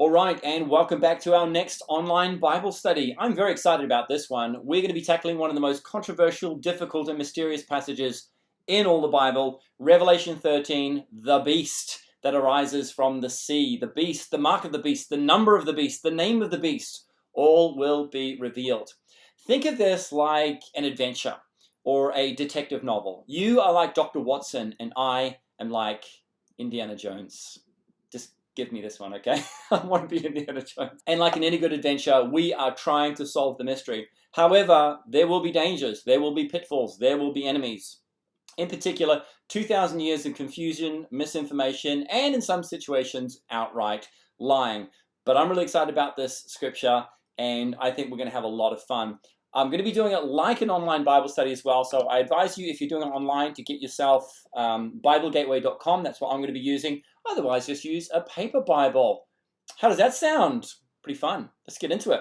All right, and welcome back to our next online Bible study. I'm very excited about this one. We're going to be tackling one of the most controversial, difficult, and mysterious passages in all the Bible, Revelation 13, the beast that arises from the sea. The beast, the mark of the beast, the number of the beast, the name of the beast, all will be revealed. Think of this like an adventure or a detective novel. You are like Dr. Watson, and I am like Indiana Jones. Just give me this one, okay? I want to be Indiana Jones. And like in any good adventure, we are trying to solve the mystery. However, there will be dangers, there will be pitfalls, there will be enemies. In particular, 2,000 years of confusion, misinformation, and in some situations, outright lying. But I'm really excited about this scripture, and I think we're going to have a lot of fun. I'm going to be doing it like an online Bible study as well, so I advise you, if you're doing it online, to get yourself BibleGateway.com. That's what I'm going to be using. Otherwise, just use a paper Bible. How does that sound? Pretty fun. Let's get into it.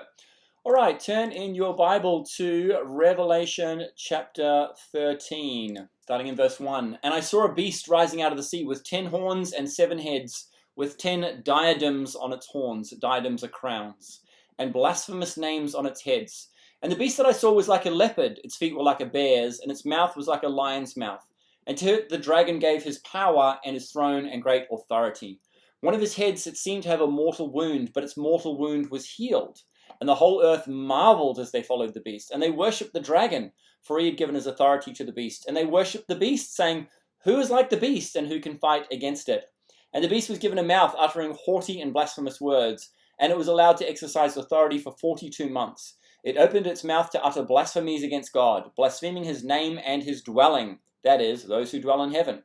All right, turn in your Bible to Revelation chapter 13, starting in verse 1. And I saw a beast rising out of the sea with 10 horns and 7 heads, with 10 diadems on its horns. Diadems are crowns, and blasphemous names on its heads. And the beast that I saw was like a leopard, its feet were like a bear's, and its mouth was like a lion's mouth. And to it the dragon gave his power and his throne and great authority. One of his heads it seemed to have a mortal wound, but its mortal wound was healed. And the whole earth marveled as they followed the beast. And they worshipped the dragon, for he had given his authority to the beast. And they worshipped the beast, saying, "Who is like the beast, and who can fight against it?" And the beast was given a mouth uttering haughty and blasphemous words, and it was allowed to exercise authority for 42 months. It opened its mouth to utter blasphemies against God, blaspheming his name and his dwelling, that is, those who dwell in heaven.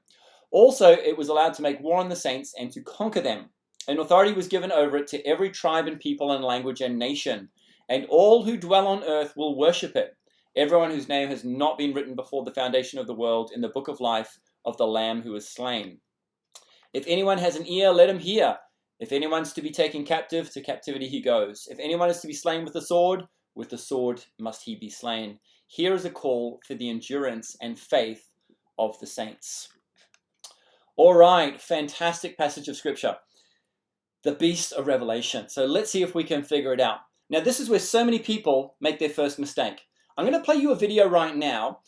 Also, it was allowed to make war on the saints and to conquer them. And authority was given over it to every tribe and people and language and nation. And all who dwell on earth will worship it, everyone whose name has not been written before the foundation of the world in the book of life of the Lamb who was slain. If anyone has an ear, let him hear. If anyone's to be taken captive, to captivity he goes. If anyone is to be slain with the sword must he be slain. Here is a call for the endurance and faith of the saints. All right, fantastic passage of scripture. The beast of Revelation. So let's see if we can figure it out. Now, this is where so many people make their first mistake. I'm going to play you a video right now,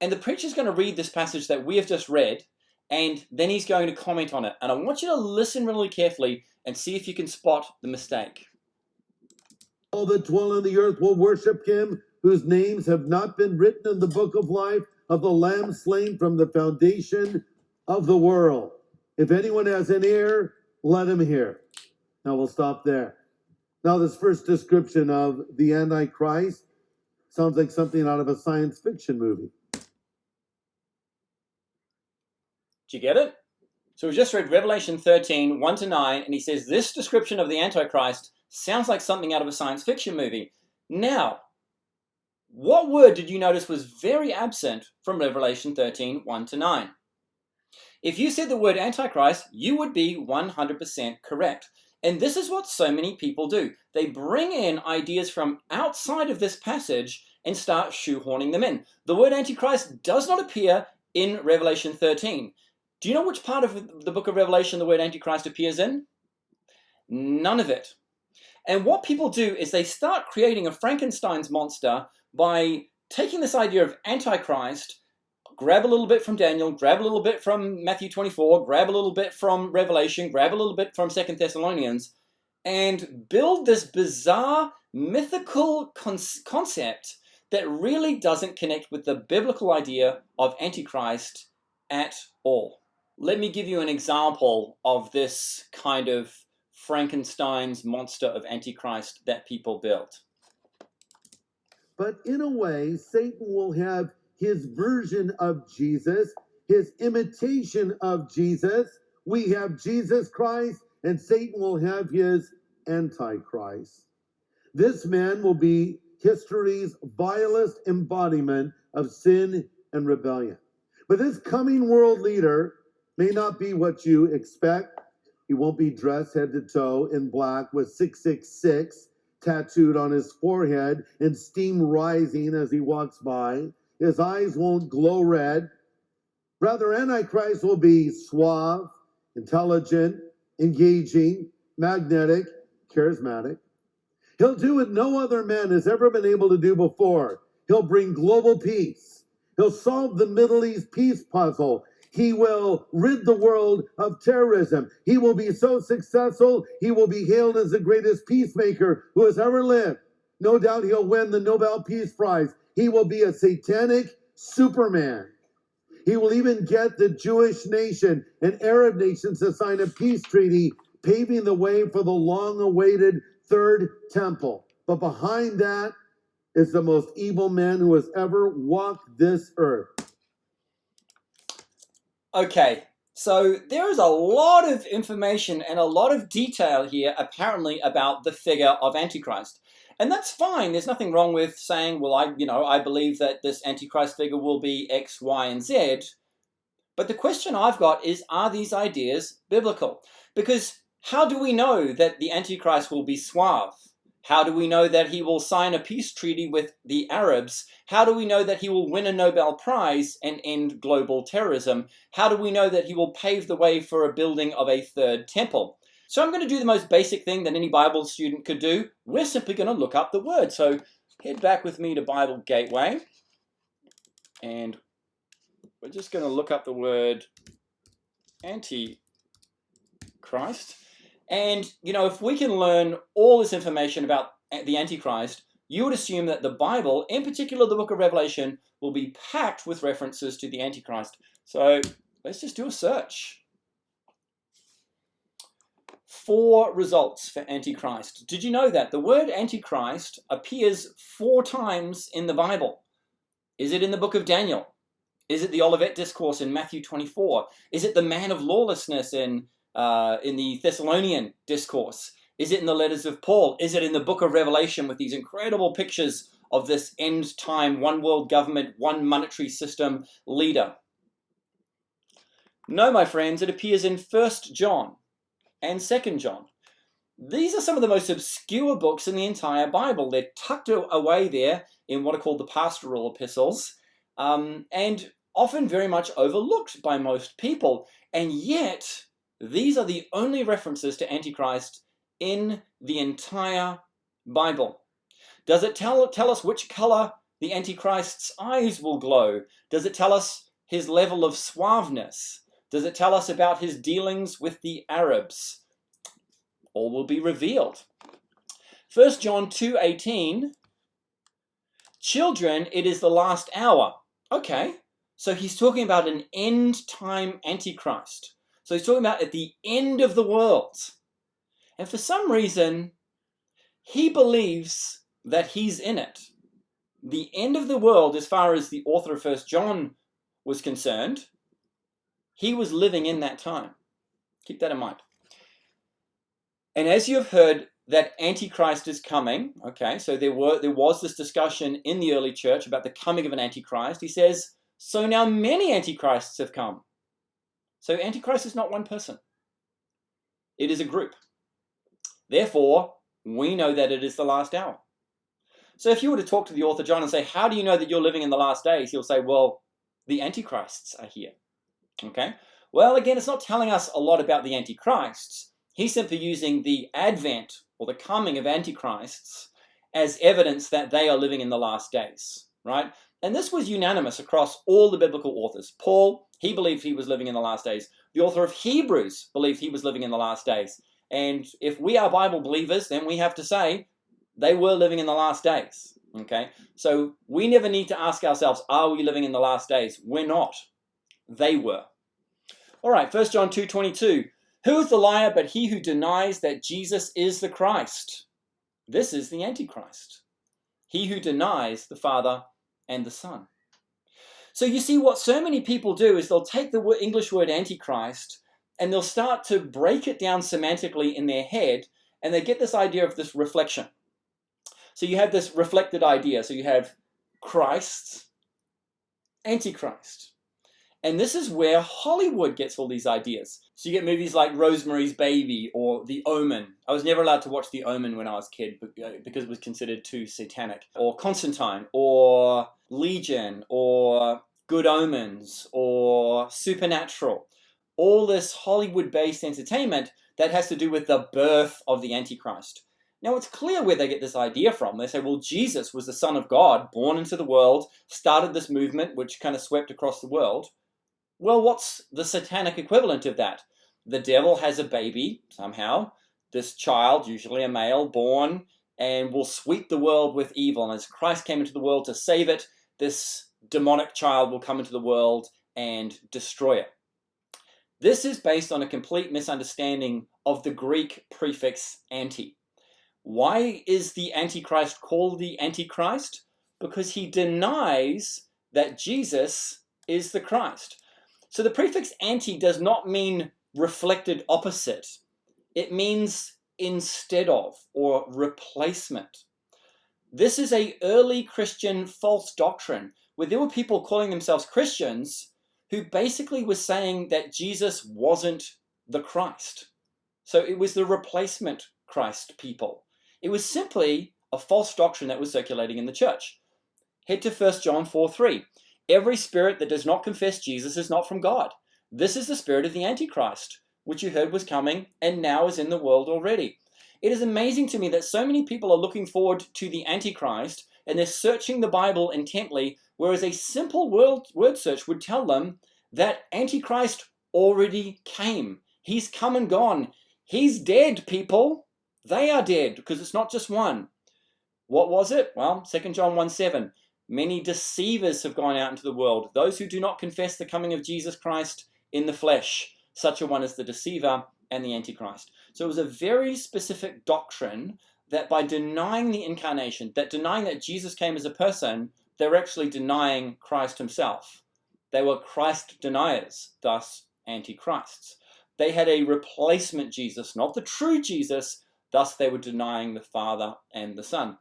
and the preacher's going to read this passage that we have just read, and then he's going to comment on it. And I want you to listen really carefully and see if you can spot the mistake. All that dwell on the earth will worship him, whose names have not been written in the book of life of the Lamb slain from the foundation of the world. If anyone has an ear, let him hear. Now we'll stop there. Now this first description of the Antichrist sounds like something out of a science fiction movie. Did you get it? So we just read Revelation 13, 1-9, and he says this description of the Antichrist sounds like something out of a science fiction movie. Now, what word did you notice was very absent from Revelation 13, 1-9? If you said the word Antichrist, you would be 100% correct. And this is what so many people do. They bring in ideas from outside of this passage and start shoehorning them in. The word Antichrist does not appear in Revelation 13. Do you know which part of the book of Revelation the word Antichrist appears in? None of it. And what people do is they start creating a Frankenstein's monster by taking this idea of Antichrist, grab a little bit from Daniel, grab a little bit from Matthew 24, grab a little bit from Revelation, grab a little bit from 2 Thessalonians, and build this bizarre mythical concept that really doesn't connect with the biblical idea of Antichrist at all. Let me give you an example of this kind of Frankenstein's monster of Antichrist that people built. But in a way, Satan will have his version of Jesus, his imitation of Jesus. We have Jesus Christ, and Satan will have his Antichrist. This man will be history's vilest embodiment of sin and rebellion. But this coming world leader may not be what you expect. He won't be dressed head to toe in black with 666 tattooed on his forehead and steam rising as he walks by. His eyes won't glow red. Rather, Antichrist will be suave, intelligent, engaging, magnetic, charismatic. He'll do what no other man has ever been able to do before. He'll bring global peace. He'll solve the Middle East peace puzzle. He will rid the world of terrorism. He will be so successful, he will be hailed as the greatest peacemaker who has ever lived. No doubt he'll win the Nobel Peace Prize. He will be a satanic Superman. He will even get the Jewish nation and Arab nations to sign a peace treaty, paving the way for the long-awaited Third Temple. But behind that is the most evil man who has ever walked this earth. Okay, so there is a lot of information and a lot of detail here, apparently, about the figure of Antichrist. And that's fine. There's nothing wrong with saying, well, I believe that this Antichrist figure will be X, Y, and Z. But the question I've got is, are these ideas biblical? Because how do we know that the Antichrist will be suave? How do we know that he will sign a peace treaty with the Arabs? How do we know that he will win a Nobel Prize and end global terrorism? How do we know that he will pave the way for a building of a third temple? So I'm going to do the most basic thing that any Bible student could do. We're simply going to look up the word. So head back with me to Bible Gateway. And we're just going to look up the word Antichrist. And, if we can learn all this information about the Antichrist, you would assume that the Bible, in particular the book of Revelation, will be packed with references to the Antichrist. So let's just do a search. 4 results for Antichrist. Did you know that? The word Antichrist appears 4 times in the Bible. Is it in the book of Daniel? Is it the Olivet Discourse in Matthew 24? Is it the man of lawlessness in the Thessalonian Discourse? Is it in the letters of Paul? Is it in the book of Revelation with these incredible pictures of this end time, one world government, one monetary system leader? No, my friends, it appears in 1 John and 2 John. These are some of the most obscure books in the entire Bible. They're tucked away there in what are called the pastoral epistles, and often very much overlooked by most people. And yet, these are the only references to Antichrist in the entire Bible. Does it tell us which color the Antichrist's eyes will glow? Does it tell us his level of suaveness? Does it tell us about his dealings with the Arabs? All will be revealed. 1 John 2:18, children, it is the last hour. Okay, so he's talking about an end-time Antichrist. So he's talking about at the end of the world. And for some reason, he believes that he's in it. The end of the world, as far as the author of 1 John was concerned, he was living in that time. Keep that in mind. And as you have heard, that Antichrist is coming. Okay, so there was this discussion in the early church about the coming of an Antichrist. He says, so now many Antichrists have come. So Antichrist is not one person. It is a group. Therefore, we know that it is the last hour. So if you were to talk to the author John and say, how do you know that you're living in the last days? He'll say, well, the Antichrists are here. Okay? Well, again, it's not telling us a lot about the Antichrists. He's simply using the advent or the coming of Antichrists as evidence that they are living in the last days, right? And this was unanimous across all the biblical authors. Paul, he believed he was living in the last days. The author of Hebrews believed he was living in the last days. And if we are Bible believers, then we have to say they were living in the last days, okay? So we never need to ask ourselves, are we living in the last days? We're not. They were. All right, 1 John 2:22. Who is the liar but he who denies that Jesus is the Christ? This is the Antichrist. He who denies the Father and the Son. So you see, what so many people do is they'll take the English word Antichrist and they'll start to break it down semantically in their head, and they get this idea of this reflection. So you have this reflected idea. So you have Christ, Antichrist. And this is where Hollywood gets all these ideas. So you get movies like Rosemary's Baby or The Omen. I was never allowed to watch The Omen when I was a kid because it was considered too satanic. Or Constantine, or Legion, or Good Omens, or Supernatural. All this Hollywood-based entertainment that has to do with the birth of the Antichrist. Now, it's clear where they get this idea from. They say, well, Jesus was the Son of God, born into the world, started this movement which kind of swept across the world. Well, what's the satanic equivalent of that? The devil has a baby, somehow. This child, usually a male, born, and will sweep the world with evil. And as Christ came into the world to save it, this demonic child will come into the world and destroy it. This is based on a complete misunderstanding of the Greek prefix anti. Why is the Antichrist called the Antichrist? Because he denies that Jesus is the Christ. So the prefix anti does not mean reflected opposite. It means instead of, or replacement. This is an early Christian false doctrine where there were people calling themselves Christians who basically were saying that Jesus wasn't the Christ. So it was the replacement Christ people. It was simply a false doctrine that was circulating in the church. Head to 1 John 4:3. Every spirit that does not confess Jesus is not from God. This is the spirit of the Antichrist, which you heard was coming and now is in the world already. It is amazing to me that so many people are looking forward to the Antichrist and they're searching the Bible intently, whereas a simple word search would tell them that Antichrist already came. He's come and gone. He's dead, people. They are dead, because it's not just one. What was it? Well, 2 John 1:7. Many deceivers have gone out into the world, those who do not confess the coming of Jesus Christ in the flesh. Such a one is the deceiver and the Antichrist. So it was a very specific doctrine that by denying the incarnation, that denying that Jesus came as a person, they were actually denying Christ himself. They were Christ deniers, thus Antichrists. They had a replacement Jesus, not the true Jesus. Thus, they were denying the Father and the Son.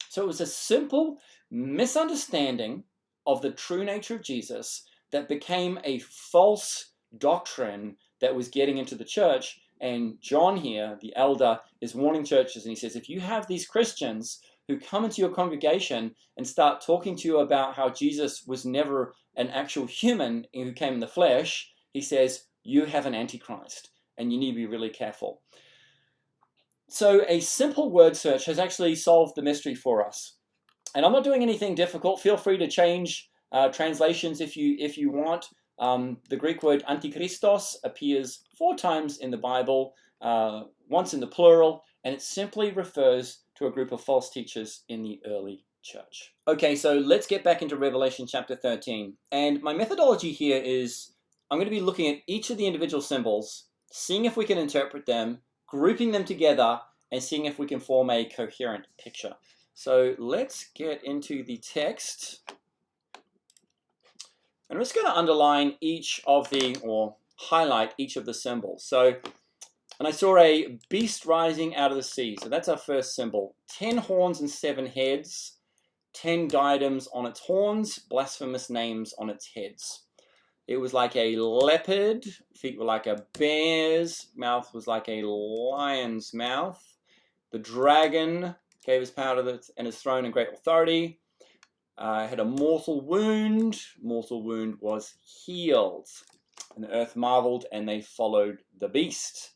So it was a simple misunderstanding of the true nature of Jesus that became a false doctrine that was getting into the church. And John here, the elder, is warning churches, and he says, if you have these Christians who come into your congregation and start talking to you about how Jesus was never an actual human who came in the flesh, he says, you have an Antichrist, and you need to be really careful. So a simple word search has actually solved the mystery for us. And I'm not doing anything difficult. Feel free to change translations if you want. The Greek word antichristos appears 4 times in the Bible, once in the plural, and it simply refers to a group of false teachers in the early church. Okay, so let's get back into Revelation chapter 13. And my methodology here is I'm going to be looking at each of the individual symbols, seeing if we can interpret them, grouping them together, and seeing if we can form a coherent picture. So let's get into the text. And I'm just going to underline each of the, or highlight each of the symbols. So, and I saw a beast rising out of the sea. So that's our first symbol. 10 horns and 7 heads, 10 diadems on its horns, blasphemous names on its heads. It was like a leopard, feet were like a bear's, mouth was like a lion's mouth. The dragon gave his power to and his throne and great authority. Had a mortal wound. Mortal wound was healed. And the earth marveled, and they followed the beast.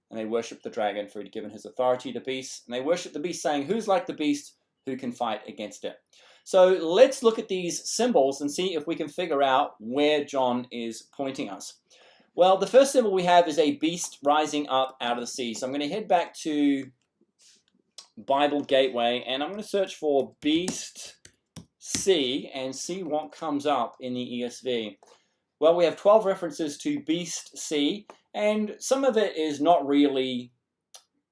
And they worshipped the dragon, for he had given his authority to beasts. And they worshipped the beast, saying, who's like the beast? Who can fight against it? So let's look at these symbols and see if we can figure out where John is pointing us. Well, the first symbol we have is a beast rising up out of the sea. So I'm going to head back to Bible Gateway, and I'm going to search for beast sea and see what comes up in the ESV. Well, we have 12 references to beast sea, and some of it is not really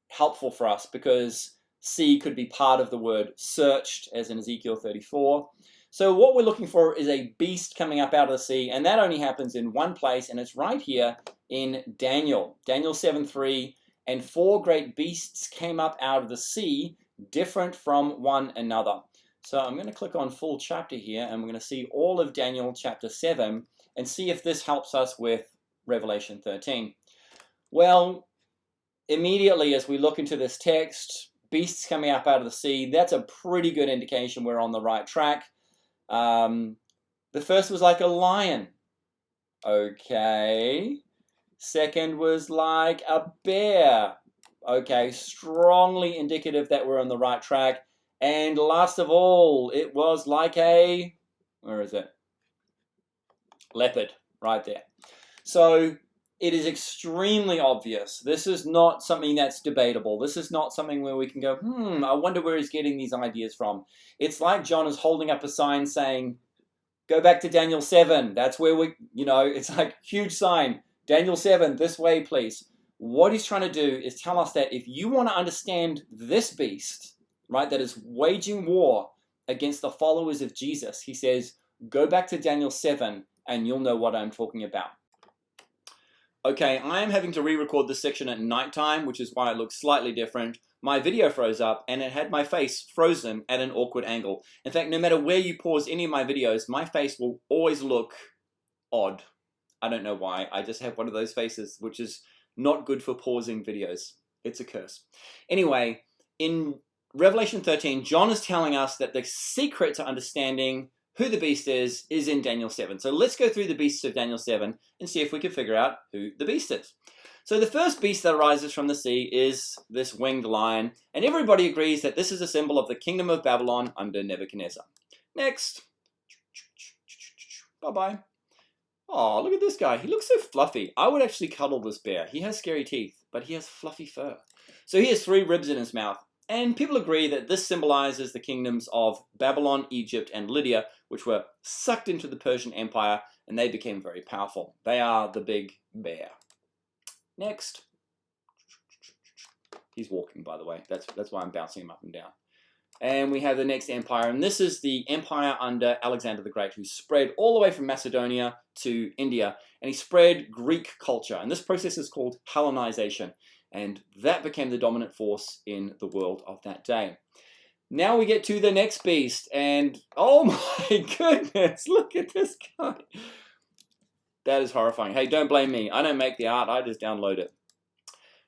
helpful for us because sea could be part of the word searched, as in Ezekiel 34. So what we're looking for is a beast coming up out of the sea, and that only happens in one place, and it's right here in Daniel. Daniel 7:3, and 4 great beasts came up out of the sea, different from one another. So I'm going to click on full chapter here, and we're going to see all of Daniel chapter 7, and see if this helps us with Revelation 13. Well, immediately as we look into this text, beasts coming up out of the sea, that's a pretty good indication we're on the right track. The first was like a lion. Okay. Second was like a bear. Okay, strongly indicative that we're on the right track. And last of all, it was like a, where is it? Leopard, right there. So it is extremely obvious. This is not something that's debatable. This is not something where we can go, I wonder where he's getting these ideas from. It's like John is holding up a sign saying, go back to Daniel 7. That's where it's like huge sign. Daniel 7, this way, please. What he's trying to do is tell us that if you want to understand this beast, right, that is waging war against the followers of Jesus, he says, go back to Daniel 7 and you'll know what I'm talking about. Okay, I am having to re-record this section at nighttime, which is why it looks slightly different. My video froze up and it had my face frozen at an awkward angle. In fact, no matter where you pause any of my videos, my face will always look odd. I don't know why. I just have one of those faces, which is not good for pausing videos. It's a curse. Anyway, in Revelation 13, John is telling us that the secret to understanding who the beast is in Daniel 7. So let's go through the beasts of Daniel 7 and see if we can figure out who the beast is. So the first beast that arises from the sea is this winged lion, and everybody agrees that this is a symbol of the kingdom of Babylon under Nebuchadnezzar. Next. Bye-bye. Oh, look at this guy. He looks so fluffy. I would actually cuddle this bear. He has scary teeth, but he has fluffy fur. So he has 3 ribs in his mouth. And people agree that this symbolizes the kingdoms of Babylon, Egypt, and Lydia, which were sucked into the Persian Empire, and they became very powerful. They are the big bear. Next. He's walking, by the way. That's why I'm bouncing him up and down. And we have the next empire, and this is the empire under Alexander the Great, who spread all the way from Macedonia to India, and he spread Greek culture, and this process is called Hellenization, and that became the dominant force in the world of that day. Now we get to the next beast, and oh my goodness, look at this guy. That is horrifying. Hey, don't blame me. I don't make the art, I just download it.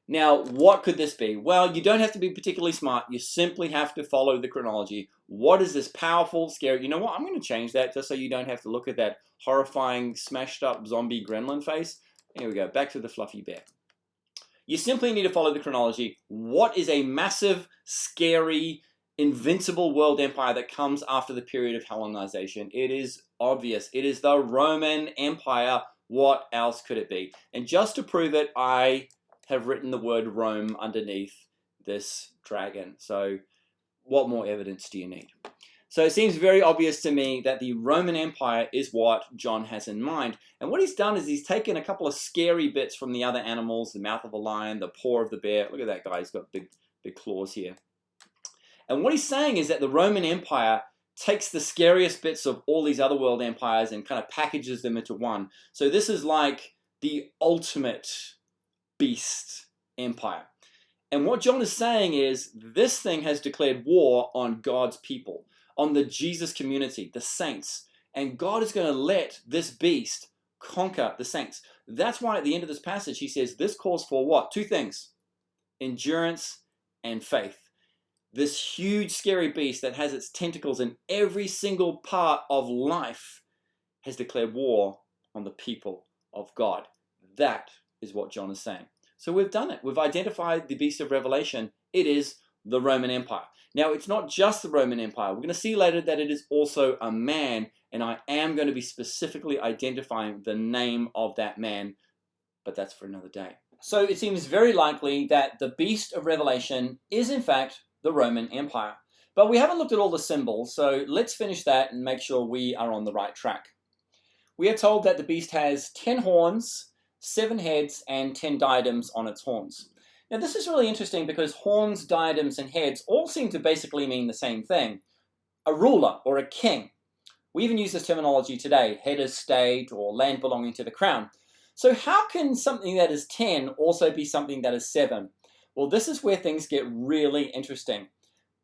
Now, what could this be? Well, you don't have to be particularly smart. You simply have to follow the chronology. What is this powerful, scary... You know what? I'm going to change that just so you don't have to look at that horrifying, smashed up zombie gremlin face. Here we go. Back to the fluffy bear. You simply need to follow the chronology. What is a massive, scary, invincible world empire that comes after the period of Hellenization? It is obvious. It is the Roman Empire. What else could it be? And just to prove it, I have written the word Rome underneath this dragon. So what more evidence do you need? So it seems very obvious to me that the Roman Empire is what John has in mind. And what he's done is he's taken a couple of scary bits from the other animals, the mouth of a lion, the paw of the bear. Look at that guy, he's got big claws here. And what he's saying is that the Roman Empire takes the scariest bits of all these other world empires and kind of packages them into one. So this is like the ultimate beast empire. And what John is saying is this thing has declared war on God's people, on the Jesus community, the saints. And God is going to let this beast conquer the saints. That's why at the end of this passage he says this calls for what? 2 things. Endurance and faith. This huge scary beast that has its tentacles in every single part of life has declared war on the people of God. That is what John is saying. So we've done it. We've identified the beast of Revelation. It is the Roman Empire. Now, it's not just the Roman Empire. We're going to see later that it is also a man, and I am going to be specifically identifying the name of that man, but that's for another day. So it seems very likely that the beast of Revelation is in fact the Roman Empire. But we haven't looked at all the symbols, so let's finish that and make sure we are on the right track. We are told that the beast has 10 horns, 7 heads, and 10 diadems on its horns. Now this is really interesting because horns, diadems, and heads all seem to basically mean the same thing. A ruler or a king. We even use this terminology today, head of state or land belonging to the crown. So how can something that is 10 also be something that is 7? Well, this is where things get really interesting.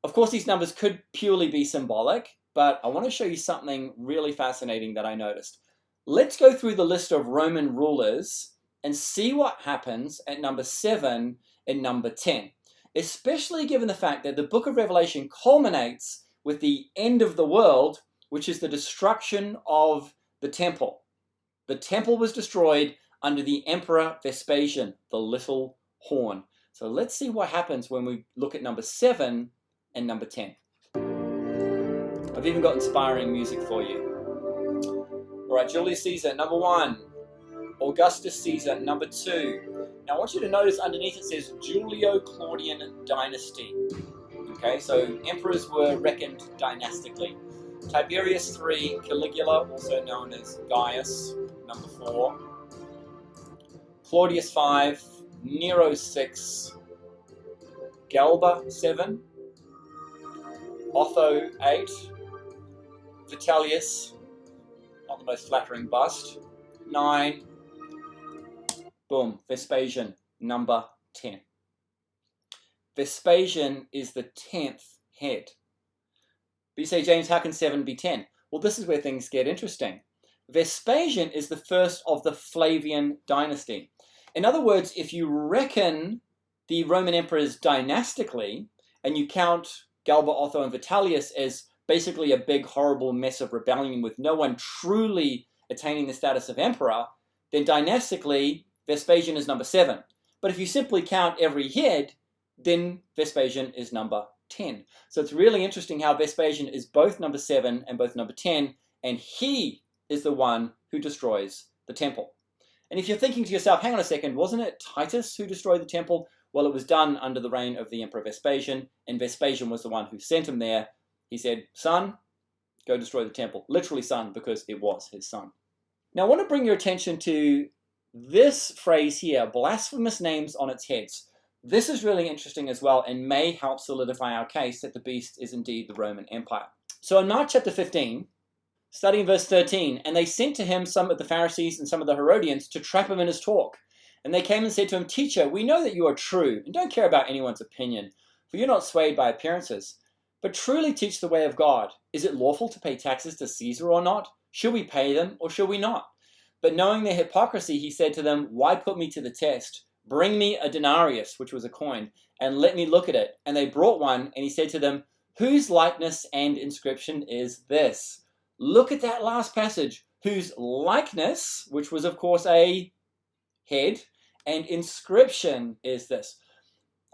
Of course, these numbers could purely be symbolic, but I want to show you something really fascinating that I noticed. Let's go through the list of Roman rulers and see what happens at number 7 and number 10, especially given the fact that the book of Revelation culminates with the end of the world, which is the destruction of the temple. The temple was destroyed under the Emperor Vespasian, the little horn. So let's see what happens when we look at number 7 and number 10. I've even got inspiring music for you. All right, Julius Caesar, number 1. Augustus Caesar, number 2. Now I want you to notice underneath it says Julio-Claudian dynasty. Okay, so emperors were reckoned dynastically. Tiberius 3, Caligula, also known as Gaius, number 4. Claudius 5, Nero 6, Galba 7, Otho 8, Vitellius, not the most flattering bust, 9, boom, Vespasian, number 10. Vespasian is the 10th head. But you say, James, how can 7 be 10? Well, this is where things get interesting. Vespasian is the first of the Flavian dynasty. In other words, if you reckon the Roman emperors dynastically, and you count Galba, Otho, and Vitellius as basically a big, horrible mess of rebellion with no one truly attaining the status of emperor, then dynastically, Vespasian is number 7. But if you simply count every head, then Vespasian is number 10. So it's really interesting how Vespasian is both number 7 and both number 10, and he is the one who destroys the temple. And if you're thinking to yourself, hang on a second, wasn't it Titus who destroyed the temple? Well, it was done under the reign of the Emperor Vespasian, and Vespasian was the one who sent him there. He said, son, go destroy the temple. Literally son, because it was his son. Now I want to bring your attention to this phrase here, blasphemous names on its heads. This is really interesting as well and may help solidify our case that the beast is indeed the Roman Empire. So in Mark chapter 15, studying verse 13, and they sent to him some of the Pharisees and some of the Herodians to trap him in his talk. And they came and said to him, Teacher, we know that you are true and don't care about anyone's opinion, for you're not swayed by appearances, but truly teach the way of God. Is it lawful to pay taxes to Caesar or not? Should we pay them or should we not? But knowing their hypocrisy, he said to them, Why put me to the test? Bring me a denarius, which was a coin, and let me look at it. And they brought one, and he said to them, Whose likeness and inscription is this? Look at that last passage. Whose likeness, which was of course a head, and inscription is this.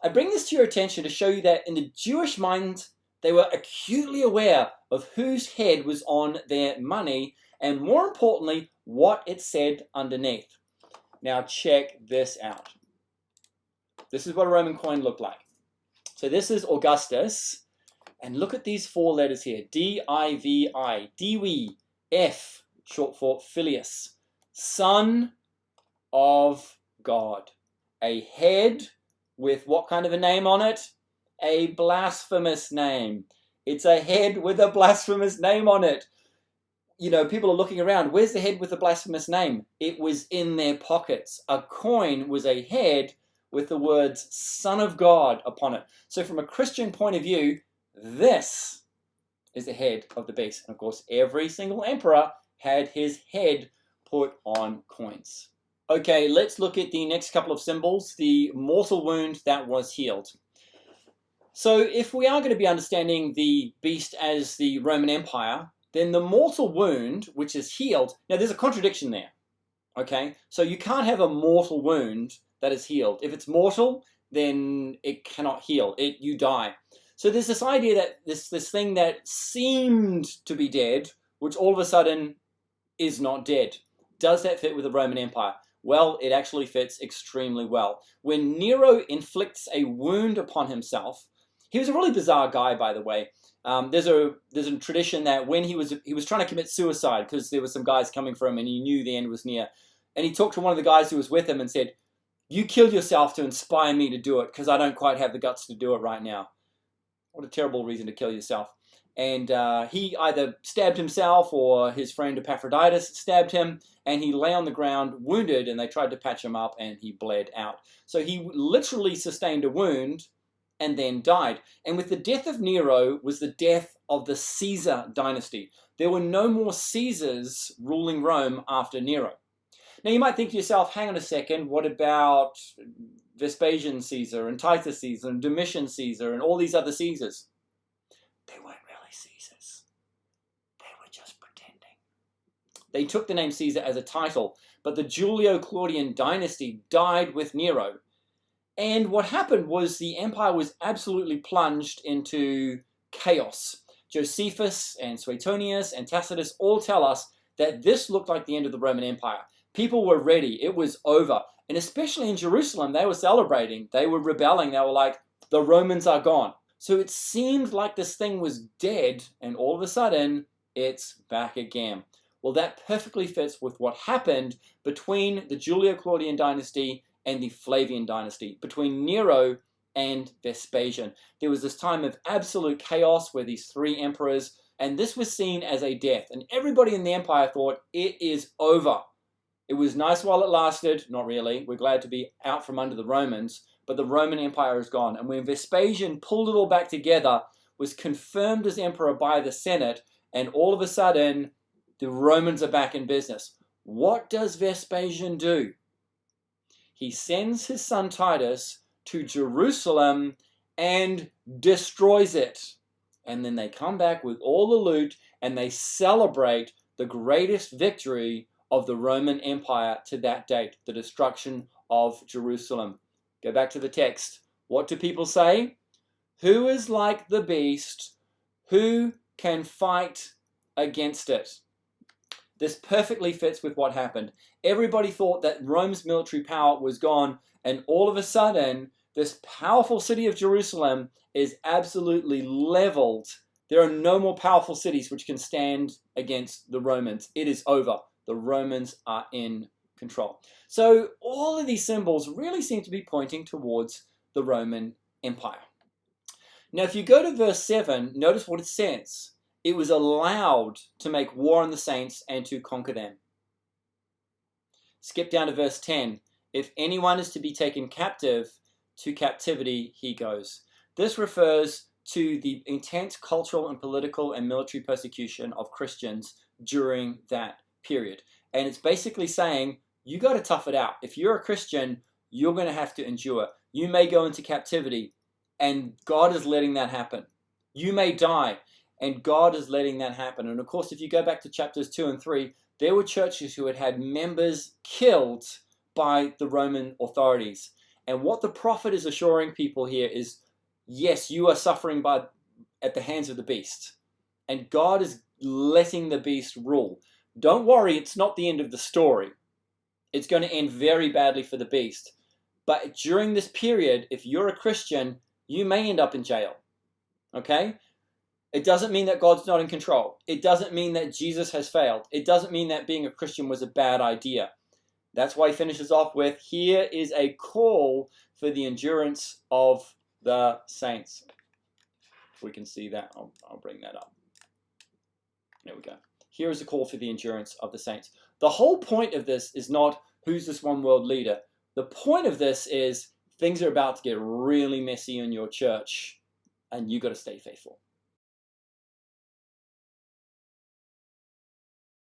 I bring this to your attention to show you that in the Jewish mind, they were acutely aware of whose head was on their money, and more importantly, what it said underneath. Now check this out. This is what a Roman coin looked like. So this is Augustus, and look at these 4 letters here, D-I-V-I, Divi, F, short for Filius, Son of God. A head with what kind of a name on it? A blasphemous name. It's a head with a blasphemous name on it. You know, people are looking around. Where's the head with the blasphemous name? It was in their pockets. A coin was a head with the words Son of God upon it. So from a Christian point of view, this is the head of the beast. And of course, every single emperor had his head put on coins. Okay, let's look at the next couple of symbols. The mortal wound that was healed. So if we are going to be understanding the beast as the Roman Empire, then the mortal wound, which is healed, now there's a contradiction there, okay? So you can't have a mortal wound that is healed. If it's mortal, then it cannot heal. You die. So there's this idea that this thing that seemed to be dead, which all of a sudden is not dead. Does that fit with the Roman Empire? Well, it actually fits extremely well. When Nero inflicts a wound upon himself, he was a really bizarre guy, by the way. There's a tradition that when he was trying to commit suicide because there were some guys coming for him and he knew the end was near, and he talked to one of the guys who was with him and said, "You killed yourself to inspire me to do it because I don't quite have the guts to do it right now." What a terrible reason to kill yourself. And he either stabbed himself or his friend Epaphroditus stabbed him, and he lay on the ground wounded, and they tried to patch him up and he bled out. So he literally sustained a wound and then died. And with the death of Nero was the death of the Caesar dynasty. There were no more Caesars ruling Rome after Nero. Now you might think to yourself, hang on a second, what about Vespasian Caesar and Titus Caesar and Domitian Caesar and all these other Caesars? They weren't really Caesars. They were just pretending. They took the name Caesar as a title, but the Julio-Claudian dynasty died with Nero. And what happened was the empire was absolutely plunged into chaos. Josephus and Suetonius and Tacitus all tell us that this looked like the end of the Roman Empire. People were ready. It was over. And especially in Jerusalem, they were celebrating. They were rebelling. They were like, the Romans are gone. So it seemed like this thing was dead, and all of a sudden, it's back again. Well, that perfectly fits with what happened between the Julio-Claudian dynasty and the Flavian dynasty, between Nero and Vespasian. There was this time of absolute chaos where these three emperors, and this was seen as a death. And everybody in the empire thought, it is over. It was nice while it lasted. Not really. We're glad to be out from under the Romans. But the Roman Empire is gone. And when Vespasian pulled it all back together, was confirmed as emperor by the Senate, and all of a sudden, the Romans are back in business. What does Vespasian do? He sends his son Titus to Jerusalem and destroys it. And then they come back with all the loot and they celebrate the greatest victory of the Roman Empire to that date, the destruction of Jerusalem. Go back to the text. What do people say? Who is like the beast? Who can fight against it? This perfectly fits with what happened. Everybody thought that Rome's military power was gone, and all of a sudden, this powerful city of Jerusalem is absolutely leveled. There are no more powerful cities which can stand against the Romans. It is over. The Romans are in control. So all of these symbols really seem to be pointing towards the Roman Empire. Now, if you go to verse 7, notice what it says. It was allowed to make war on the saints and to conquer them. Skip down to verse 10. If anyone is to be taken captive, to captivity he goes. This refers to the intense cultural and political and military persecution of Christians during that period. And it's basically saying, you got to tough it out. If you're a Christian, you're going to have to endure. You may go into captivity, and God is letting that happen. You may die, and God is letting that happen. And of course, if you go back to chapters 2 and 3, there were churches who had had members killed by the Roman authorities. And what the prophet is assuring people here is, yes, you are suffering at the hands of the beast. And God is letting the beast rule. Don't worry, it's not the end of the story. It's going to end very badly for the beast. But during this period, if you're a Christian, you may end up in jail. Okay? It doesn't mean that God's not in control. It doesn't mean that Jesus has failed. It doesn't mean that being a Christian was a bad idea. That's why he finishes off with, here is a call for the endurance of the saints. If we can see that, I'll bring that up. There we go. Here is a call for the endurance of the saints. The whole point of this is not who's this one world leader. The point of this is things are about to get really messy in your church, and you got to stay faithful.